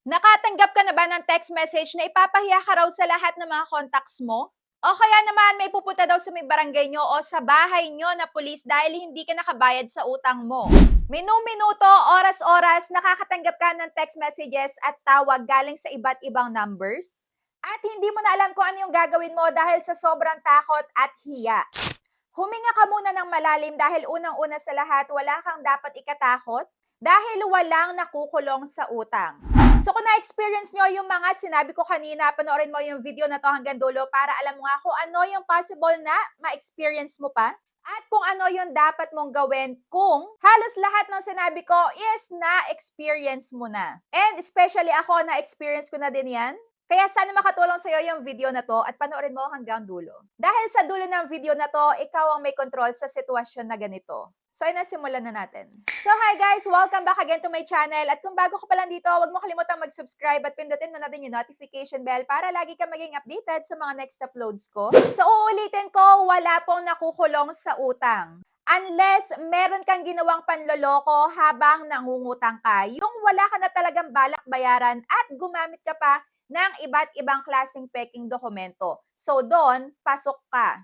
Nakatanggap ka na ba ng text message na ipapahiya ka raw sa lahat ng mga contacts mo? O kaya naman may pupunta daw sa may barangay nyo o sa bahay nyo na pulis dahil hindi ka nakabayad sa utang mo. Minu-minuto, oras-oras, nakakatanggap ka ng text messages at tawag galing sa iba't ibang numbers. At hindi mo na alam kung ano yung gagawin mo dahil sa sobrang takot at hiya. Huminga ka muna ng malalim dahil unang-una sa lahat, wala kang dapat ikatakot dahil walang nakukulong sa utang. So kung na-experience nyo yung mga sinabi ko kanina, panoorin mo yung video na to hanggang dulo para alam mo nga kung ano yung possible na ma-experience mo pa at kung ano yung dapat mong gawin kung halos lahat ng sinabi ko is na-experience mo na. And especially ako, na-experience ko na din yan. Kaya sana makatulong sa'yo yung video na to at panoorin mo hanggang dulo. Dahil sa dulo ng video na to, ikaw ang may control sa sitwasyon na ganito. So, ay nasimulan na natin. So, hi guys! Welcome back again to my channel. At kung bago ka pa lang dito, huwag mo kalimutang mag-subscribe at pindutin mo na din yung notification bell para lagi ka maging updated sa mga next uploads ko. So, uulitin ko, wala pong nakukulong sa utang. Unless meron kang ginawang panloloko habang nangungutang ka, yung wala ka na talagang balak bayaran at gumamit ka pa ng iba't ibang klaseng peking dokumento. So, doon, pasok ka.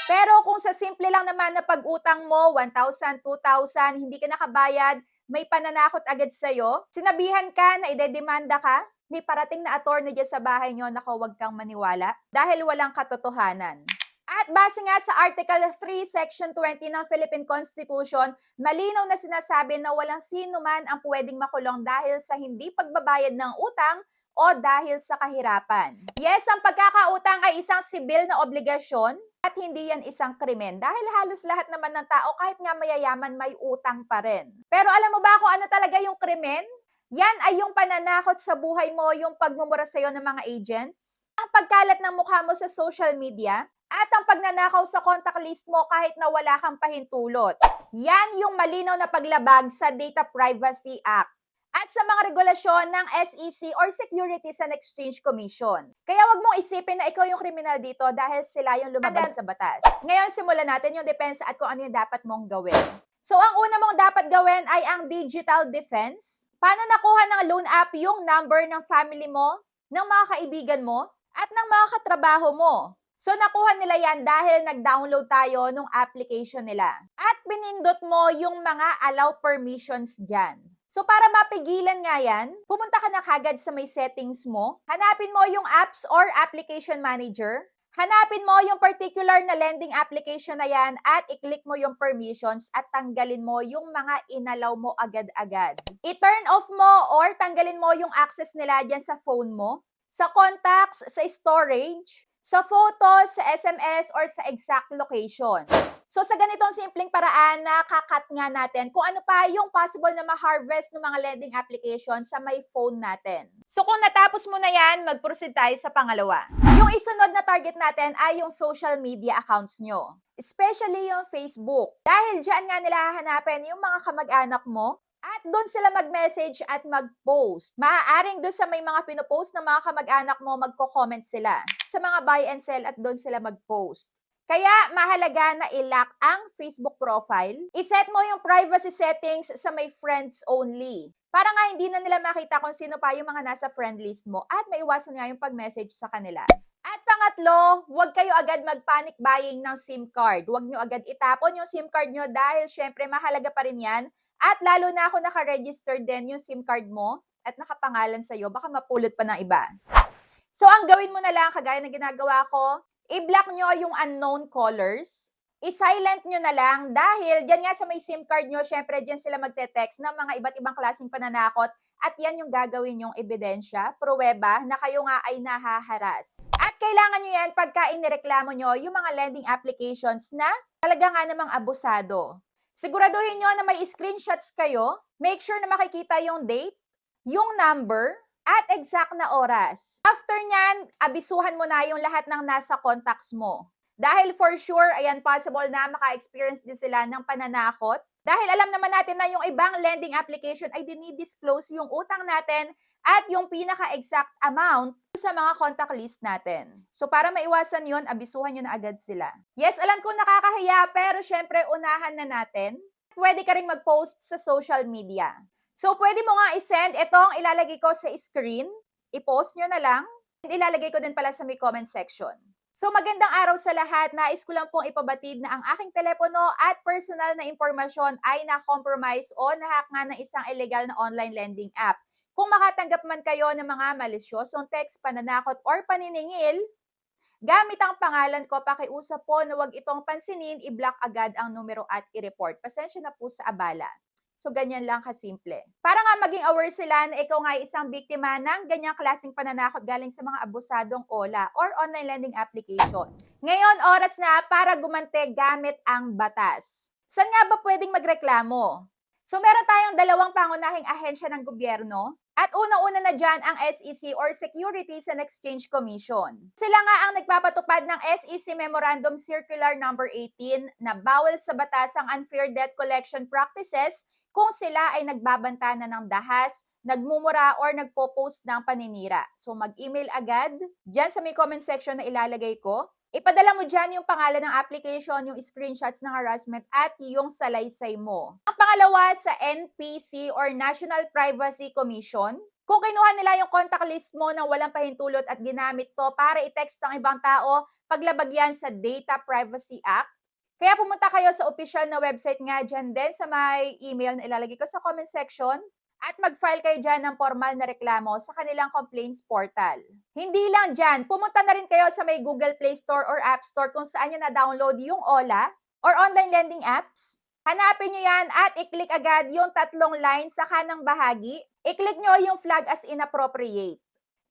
Pero kung sa simple lang naman na pag-utang mo, 1,000, 2,000, hindi ka nakabayad, may pananakot agad sa'yo, sinabihan ka na idedemanda ka, may parating na attorney dyan sa bahay nyo, naku, huwag kang maniwala dahil walang katotohanan. At base nga sa Article 3, Section 20 ng Philippine Constitution, malinaw na sinasabi na walang sino man ang pwedeng makulong dahil sa hindi pagbabayad ng utang o dahil sa kahirapan. Yes, ang pagkakautang ay isang sibil na obligasyon at hindi yan isang krimen dahil halos lahat naman ng tao kahit nga mayayaman may utang pa rin. Pero alam mo ba kung ano talaga yung krimen? Yan ay yung pananakot sa buhay mo, yung pagmumura sa'yo ng mga agents, ang pagkalat ng mukha mo sa social media, at ang pagnanakaw sa contact list mo kahit na wala kang pahintulot. Yan yung malinaw na paglabag sa Data Privacy Act at sa mga regulasyon ng SEC or Securities and Exchange Commission. Kaya wag mong isipin na ikaw yung kriminal dito dahil sila yung lumabag sa batas. Ngayon, simulan natin yung depensa at kung ano yung dapat mong gawin. So, ang una mong dapat gawin ay ang digital defense. Paano nakuha ng loan app yung number ng family mo, ng mga kaibigan mo, at ng mga katrabaho mo? So, nakuha nila yan dahil nag-download tayo ng application nila. At pinindot mo yung mga allow permissions dyan. So, para mapigilan nga yan, pumunta ka na kagad sa may settings mo, hanapin mo yung apps or application manager, hanapin mo yung particular na lending application na yan at i-click mo yung permissions at tanggalin mo yung mga inalaw mo agad-agad. I-turn off mo or tanggalin mo yung access nila dyan sa phone mo, sa contacts, sa storage, sa photos, sa SMS, or sa exact location. So sa ganitong simpleng paraan, nakakat nga natin kung ano pa yung possible na ma-harvest ng mga lending application sa may phone natin. So kung natapos mo na yan, mag-proceed tayo sa pangalawa. Yung isunod na target natin ay yung social media accounts nyo. Especially yung Facebook. Dahil dyan nga nila hahanapin yung mga kamag-anak mo at doon sila mag-message at mag-post. Maaaring doon sa may mga pinopost ng mga kamag-anak mo, magko-comment sila sa mga buy and sell at doon sila mag-post. Kaya mahalaga na i-lock ang Facebook profile. I-set mo yung privacy settings sa may friends only. Para nga hindi na nila makita kung sino pa yung mga nasa friend list mo at maiwasan nga yung pag-message sa kanila. At pangatlo, huwag kayo agad mag-panic buying ng SIM card. Huwag nyo agad itapon yung SIM card nyo dahil syempre mahalaga pa rin yan. At lalo na kung naka-register din yung SIM card mo at nakapangalan sa'yo, baka mapulot pa ng iba. So ang gawin mo na lang, kagaya na ginagawa ko, i-block nyo yung unknown callers, i-silent nyo na lang dahil dyan nga sa may SIM card nyo, syempre dyan sila magte-text ng mga iba't ibang klaseng pananakot at yan yung gagawin yung ebidensya, pruweba na kayo nga ay nahaharas. At kailangan nyo yan pagka inireklamo nyo yung mga lending applications na talaga nga namang abusado. Siguraduhin nyo na may screenshots kayo, make sure na makikita yung date, yung number, at exact na oras. After nyan, abisuhan mo na yung lahat ng nasa contacts mo. Dahil for sure, ayan, possible na maka-experience din sila ng pananakot. Dahil alam naman natin na yung ibang lending application ay dinidisclose yung utang natin at yung pinaka-exact amount sa mga contact list natin. So para maiwasan yun, abisuhan nyo na agad sila. Yes, alam ko nakakahiya, pero syempre unahan na natin. Pwede ka rin mag-post sa social media. So, pwede mo nga i-send itong ilalagay ko sa screen. I-post nyo na lang. And ilalagay ko din pala sa may comment section. So, magandang araw sa lahat. Nais ko lang pong ipabatid na ang aking telepono at personal na impormasyon ay na-compromise o nahack nga ng isang illegal na online lending app. Kung makatanggap man kayo ng mga malisyosong text, pananakot, or paniningil, gamit ang pangalan ko, pakiusap po na huwag itong pansinin, i-block agad ang numero at i-report. Pasensya na po sa abala. So, ganyan lang kasimple. Para nga maging aware sila na ikaw nga ay isang biktima ng ganyang klaseng pananakot galing sa mga abusadong OLA or online lending applications. Ngayon, oras na para gumante gamit ang batas. Saan nga ba pwedeng magreklamo? So, meron tayong dalawang pangunahing ahensya ng gobyerno. At unang-una na dyan ang SEC or Securities and Exchange Commission. Sila nga ang nagpapatupad ng SEC Memorandum Circular Number 18 na bawal sa batas ang unfair debt collection practices kung sila ay nagbabanta na ng dahas, nagmumura or nagpo-post ng paninira. So mag-email agad dyan sa may comment section na ilalagay ko. Ipadala mo dyan yung pangalan ng application, yung screenshots ng harassment at yung salaysay mo. Ang pangalawa sa NPC or National Privacy Commission, kung kinuha nila yung contact list mo nang walang pahintulot at ginamit to para i-text ang ibang tao, paglabag yan sa Data Privacy Act. Kaya pumunta kayo sa official na website nga dyan din sa may email na ilalagay ko sa comment section at mag-file kayo dyan ng formal na reklamo sa kanilang complaints portal. Hindi lang dyan, pumunta na rin kayo sa may Google Play Store or App Store kung saan nyo na-download yung OLA or online lending apps. Hanapin nyo yan at i-click agad yung 3 lines sa kanang bahagi. I-click nyo yung flag as inappropriate.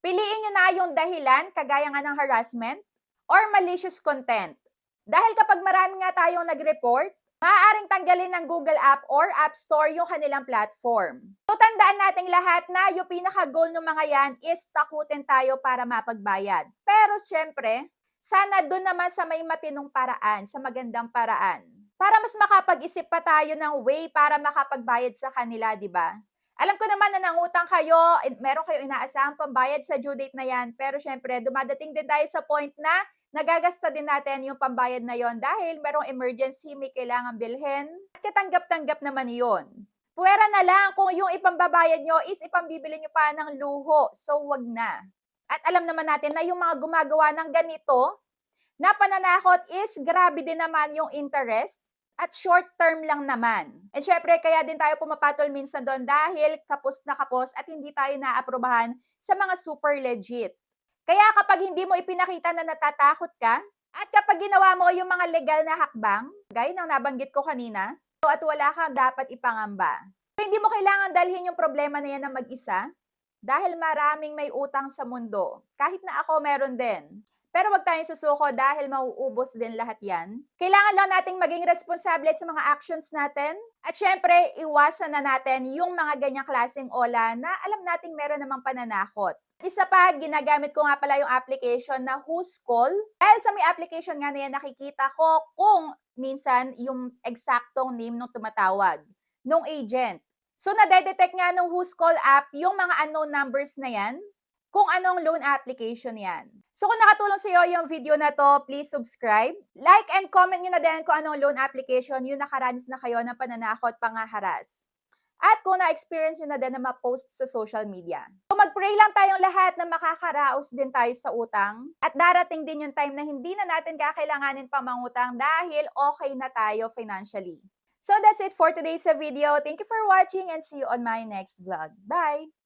Piliin nyo na yung dahilan, kagaya nga ng harassment, or malicious content. Dahil kapag marami nga tayong nag-report, maaaring tanggalin ng Google App or App Store yung kanilang platform. So, tandaan nating lahat na yung pinaka-goal ng mga yan is takutin tayo para mapagbayad. Pero syempre, sana doon naman sa may matinong paraan, sa magandang paraan. Para mas makapag-isip pa tayo ng way para makapagbayad sa kanila, di ba? Alam ko naman na nangutang kayo, meron kayo inaasahang pambayad sa due date na yan, pero syempre, dumadating din tayo sa point na nagagasta din natin yung pambayad na yon dahil merong emergency, may kailangan bilhin, at katanggap-tanggap naman yon. Puwera na lang kung yung ipambabayad nyo is ipambibili nyo pa ng luho, so wag na. At alam naman natin na yung mga gumagawa ng ganito, na pananakot is grabe din naman yung interest at short term lang naman. And syempre, kaya din tayo pumapatol minsan doon dahil kapos na kapos at hindi tayo naaprubahan sa mga super legit. Kaya kapag hindi mo ipinakita na natatakot ka, at kapag ginawa mo yung mga legal na hakbang, gaya ng nabanggit ko kanina, at wala kang dapat ipangamba. So, hindi mo kailangan dalhin yung problema na yan na mag-isa, dahil maraming may utang sa mundo. Kahit na ako meron din. Pero wag tayong susuko dahil mauubos din lahat yan. Kailangan lang nating maging responsable sa mga actions natin. At syempre, iwasan na natin yung mga ganyang klaseng OLA na alam nating meron namang pananakot. Isa pa, ginagamit ko nga pala yung application na Who's Call. Dahil sa may application nga na yan, nakikita ko kung minsan yung eksaktong name ng tumatawag, nung agent. So, nadedetect nga nung Who's Call app yung mga unknown numbers na yan, kung anong loan application yan. So, kung nakatulong sa iyo yung video na to, please subscribe. Like and comment nyo na din kung anong loan application yung nakaranas na kayo ng pananakot, pangaharas. At kung na-experience nyo na din na ma-post sa social media. So mag-pray lang tayong lahat na makakaraos din tayo sa utang. At darating din yung time na hindi na natin kakailanganin pa mangutang dahil okay na tayo financially. So that's it for today's video. Thank you for watching and see you on my next vlog. Bye!